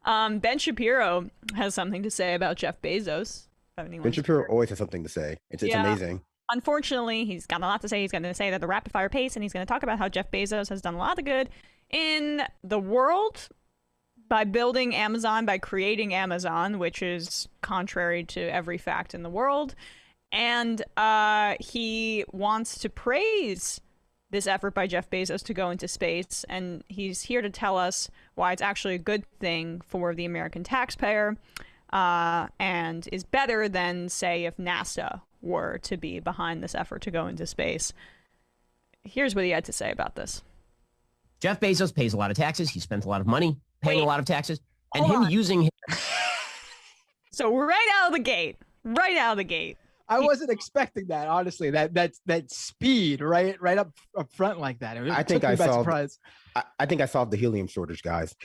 Ben Shapiro has something to say about Jeff Bezos. Ben Shapiro always has something to say. It's Yeah. amazing. Unfortunately, he's got a lot to say. He's going to say that the rapid fire pace, and he's going to talk about how Jeff Bezos has done a lot of good in the world by building Amazon, by creating Amazon, which is contrary to every fact in the world. And he wants to praise this effort by Jeff Bezos to go into space. And he's here to tell us why it's actually a good thing for the American taxpayer and is better than, say, if NASA were to be behind this effort to go into space. Here's what he had to say about this. Jeff Bezos pays a lot of taxes. He spends a lot of money paying a lot of taxes. And Hold him on. using... So right out of the gate, I wasn't expecting that, honestly. That speed, right up front like that. It I took think me I by solved. surprise. I think I solved the helium shortage, guys.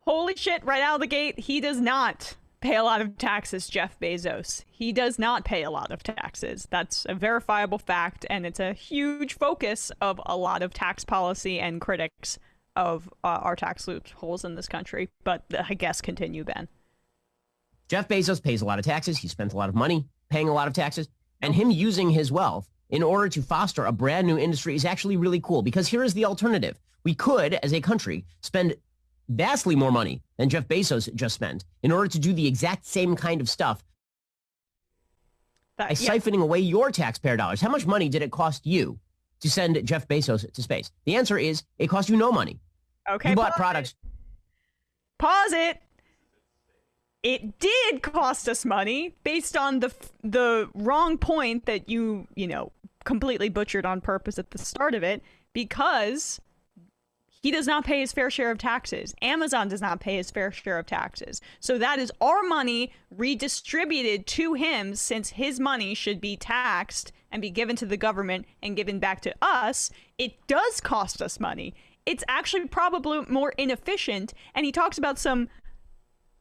Holy shit, right out of the gate, he does not pay a lot of taxes, Jeff Bezos. He does not pay a lot of taxes. That's a verifiable fact, and it's a huge focus of a lot of tax policy and critics of our tax loopholes in this country. But I guess continue, Ben. Jeff Bezos pays a lot of taxes. He spends a lot of money paying a lot of taxes. And him using his wealth in order to foster a brand new industry is actually really cool, because here is the alternative. We could, as a country, spend vastly more money than Jeff Bezos just spent in order to do the exact same kind of stuff by siphoning away your taxpayer dollars. How much money did it cost you to send Jeff Bezos to space? The answer is it cost you no money. Okay, you bought products. Pause it. It did cost us money based on the wrong point that you completely butchered on purpose at the start of it, because he does not pay his fair share of taxes. Amazon does not pay his fair share of taxes. So that is our money redistributed to him, since his money should be taxed and be given to the government and given back to us. It does cost us money. It's actually probably more inefficient. And he talks about some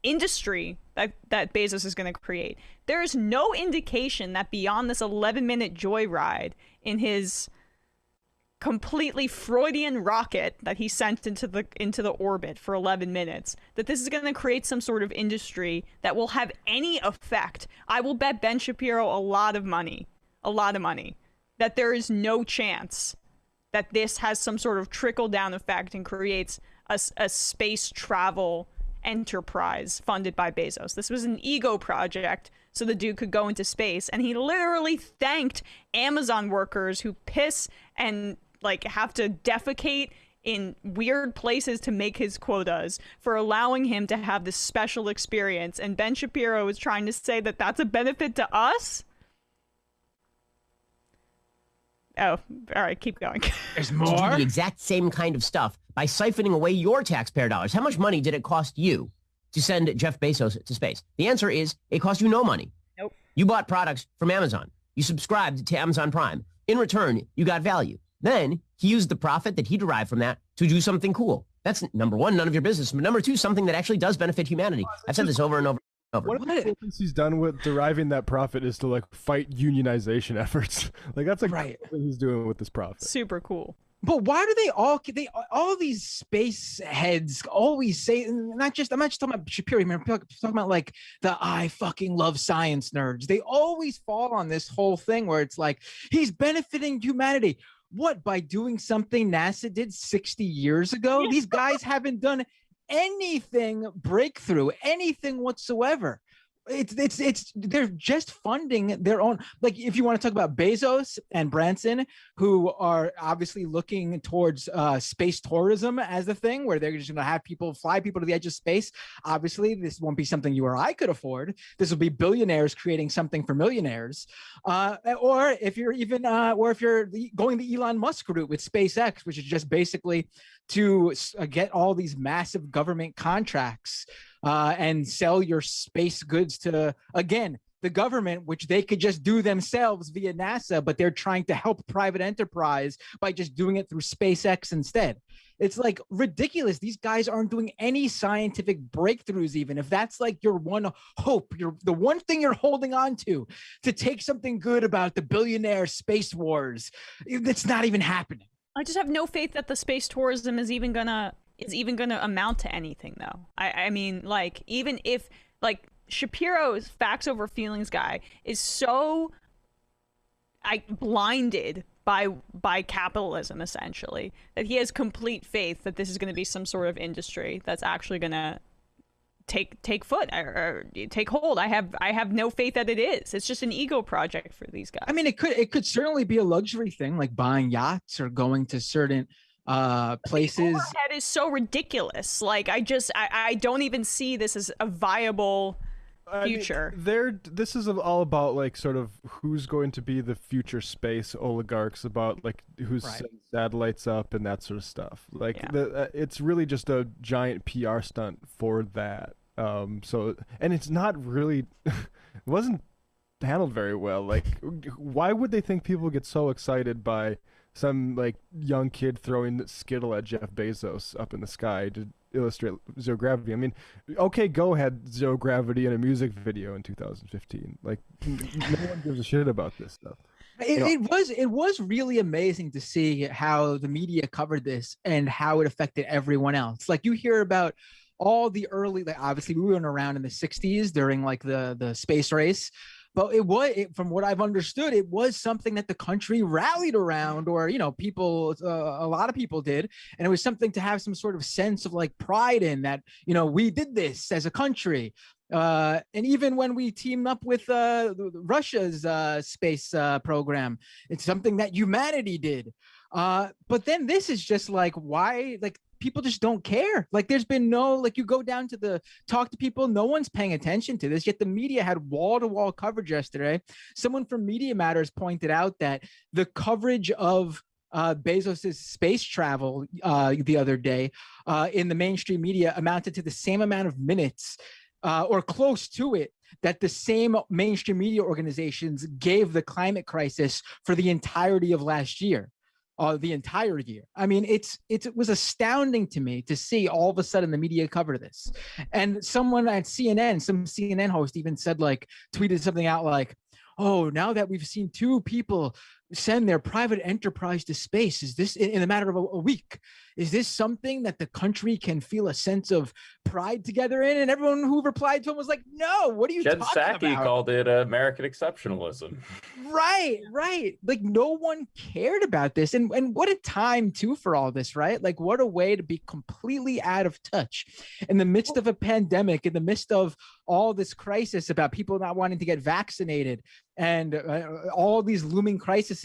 industry that Bezos is going to create. There is no indication that beyond this 11-minute joyride in his completely Freudian rocket that he sent into the orbit for 11 minutes, that this is going to create some sort of industry that will have any effect. I will bet Ben Shapiro a lot of money, that there is no chance that this has some sort of trickle-down effect and creates a space travel enterprise funded by Bezos. This was an ego project so the dude could go into space, and he literally thanked Amazon workers who piss and have to defecate in weird places to make his quotas for allowing him to have this special experience. And Ben Shapiro is trying to say that that's a benefit to us. Oh, all right, keep going. There's To more. do the exact same kind of stuff by siphoning away your taxpayer dollars. How much money did it cost you to send Jeff Bezos to space? The answer is it cost you no money. Nope. You bought products from Amazon. You subscribed to Amazon Prime. In return, you got value. Then he used the profit that he derived from that to do something cool. That's number one, none of your business. But number two, something that actually does benefit humanity. I've said this over and over. One of the cool things he's done with deriving that profit is to fight unionization efforts. That's Right. cool thing he's doing with this profit. Super cool. But why do they all these space heads always say, I'm not just talking about Shapiro, I'm talking about the I fucking love science nerds. They always fall on this whole thing where it's he's benefiting humanity. What, by doing something NASA did 60 years ago? These guys haven't done anything breakthrough, anything whatsoever. They're just funding their own. If you want to talk about Bezos and Branson, who are obviously looking towards space tourism as a thing where they're just going to have people fly people to the edge of space. Obviously, this won't be something you or I could afford. This will be billionaires creating something for millionaires. Or if you're going the Elon Musk route with SpaceX, which is just basically to get all these massive government contracts and sell your space goods to, again, the government, which they could just do themselves via NASA, but they're trying to help private enterprise by just doing it through SpaceX instead. It's ridiculous. These guys aren't doing any scientific breakthroughs, even if that's your one hope, the one thing you're holding on to take something good about the billionaire space wars. It's not even happening. I just have no faith that the space tourism is even gonna amount to anything, though. I mean, like, even if, like, Shapiro's facts over feelings guy is so blinded by capitalism, essentially, that he has complete faith that this is going to be some sort of industry that's actually going to take foot or take hold. I have no faith that it is. It's just an ego project for these guys. I mean, it could certainly be a luxury thing, like buying yachts or going to certain places. The overhead is so ridiculous. Like, I don't even see this as a viable future. This is all about, like, sort of who's going to be the future space oligarchs, about, like, who's setting satellites up and that sort of stuff. Like, it's really just a giant PR stunt for that. So, and it's not really, it wasn't handled very well. Like, why would they think people get so excited by some, like, young kid throwing Skittle at Jeff Bezos up in the sky to illustrate zero gravity? I mean, OK Go had zero gravity in a music video in 2015. Like, no one gives a shit about this stuff. It was really amazing to see how the media covered this and how it affected everyone else. Like, you hear about all the early, like, obviously we weren't around in the 60s during, like, the space race. But from what I've understood, it was something that the country rallied around, or, you know, people, a lot of people did. And it was something to have some sort of sense of, like, pride in, that, you know, we did this as a country. And even when we teamed up with Russia's space program, it's something that humanity did. But then this is just like, why? Like, people just don't care. Like, there's been no, like, you go down to talk to people, no one's paying attention to this, yet the media had wall-to-wall coverage yesterday. Someone from Media Matters pointed out that the coverage of Bezos's space travel the other day in the mainstream media amounted to the same amount of minutes or close to it that the same mainstream media organizations gave the climate crisis for the entirety of last year. The entire year. I mean, it was astounding to me to see all of a sudden the media cover this. And someone at CNN, some CNN host even said, like, tweeted something out like, oh, now that we've seen two people send their private enterprise to space, is this in a matter of a week? Is this something that the country can feel a sense of pride together in? And everyone who replied to him was like, no, what are you talking about? Jen Psaki called it American exceptionalism. Right. Like, no one cared about this. And what a time, too, for all this, right? Like, what a way to be completely out of touch in the midst of a pandemic, in the midst of all this crisis about people not wanting to get vaccinated and all these looming crises.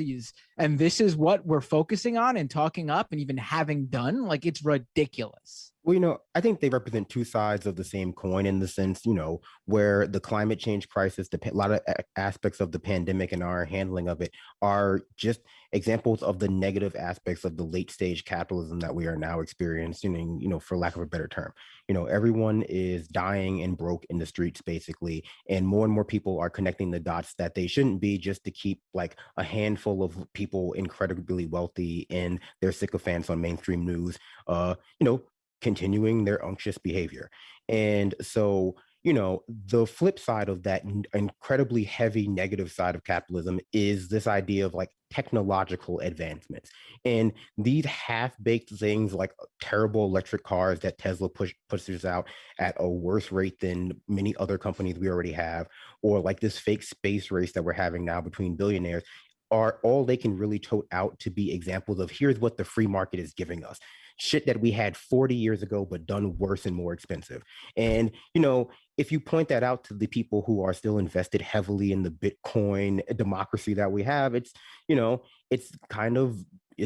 And this is what we're focusing on and talking up and even having done. Like, it's ridiculous. Well, you know, I think they represent two sides of the same coin, in the sense, you know, where the climate change crisis, a lot of aspects of the pandemic and our handling of it are just examples of the negative aspects of the late stage capitalism that we are now experiencing, you know, for lack of a better term. You know, everyone is dying and broke in the streets, basically, and more people are connecting the dots that they shouldn't be, just to keep, like, a handful of people incredibly wealthy and their sycophants on mainstream news, you know, continuing their unctuous behavior. And so, you know, the flip side of that incredibly heavy negative side of capitalism is this idea of, like, technological advancements. And these half-baked things, like terrible electric cars that Tesla pushes out at a worse rate than many other companies we already have, or like this fake space race that we're having now between billionaires, are all they can really tote out to be examples of, here's what the free market is giving us. Shit that we had 40 years ago, but done worse and more expensive. And, you know, if you point that out to the people who are still invested heavily in the Bitcoin democracy that we have, it's, you know, it's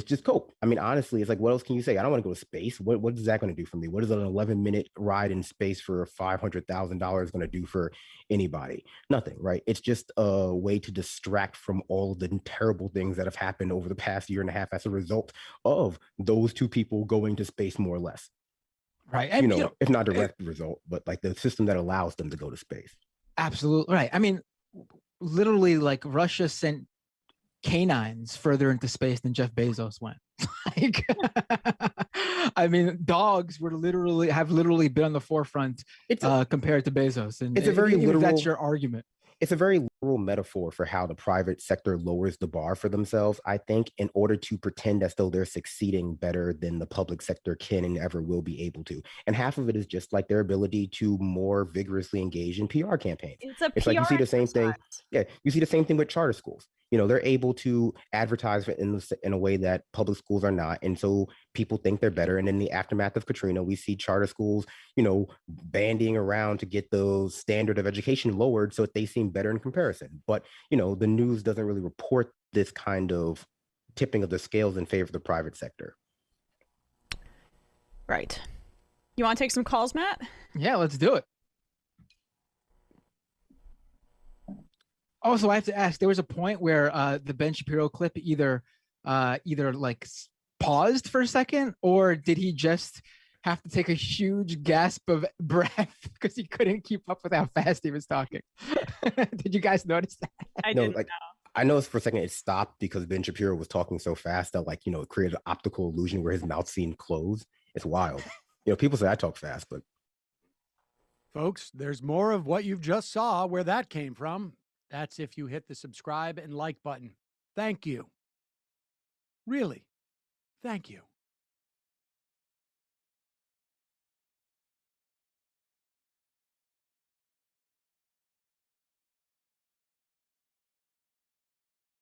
just cope. I mean, honestly, it's like, what else can you say? I don't want to go to space. What is that going to do for me? What is an 11-minute ride in space for $500,000 going to do for anybody? Nothing, right? It's just a way to distract from all the terrible things that have happened over the past year and a half as a result of those two people going to space, more or less. Right. And, you know, if not direct result, but like the system that allows them to go to space. Absolutely. Right. I mean, literally, like, Russia sent canines further into space than Jeff Bezos went. Like, I mean, dogs have literally been on the forefront compared to Bezos. And it's a very literal, that's your argument. it's a very literal metaphor for how the private sector lowers the bar for themselves, I think, in order to pretend as though they're succeeding better than the public sector can and ever will be able to. And half of it is just like their ability to more vigorously engage in PR campaigns. It's like you see the exercise. same thing. Yeah, you see the same thing with charter schools. They're able to advertise in a way that public schools are not. And so people think they're better. And in the aftermath of Katrina, we see charter schools, bandying around to get the standard of education lowered so that they seem better in comparison. But, the news doesn't really report this kind of tipping of the scales in favor of the private sector. Right. You want to take some calls, Matt? Yeah, let's do it. Also, I have to ask, there was a point where the Ben Shapiro clip either like paused for a second, or did he just have to take a huge gasp of breath because he couldn't keep up with how fast he was talking? Did you guys notice that? I didn't know. I noticed for a second it stopped because Ben Shapiro was talking so fast that it created an optical illusion where his mouth seemed closed. It's wild. People say I talk fast, but folks, there's more of what you've just saw where that came from. That's if you hit the subscribe and like button. Thank you. Really, thank you.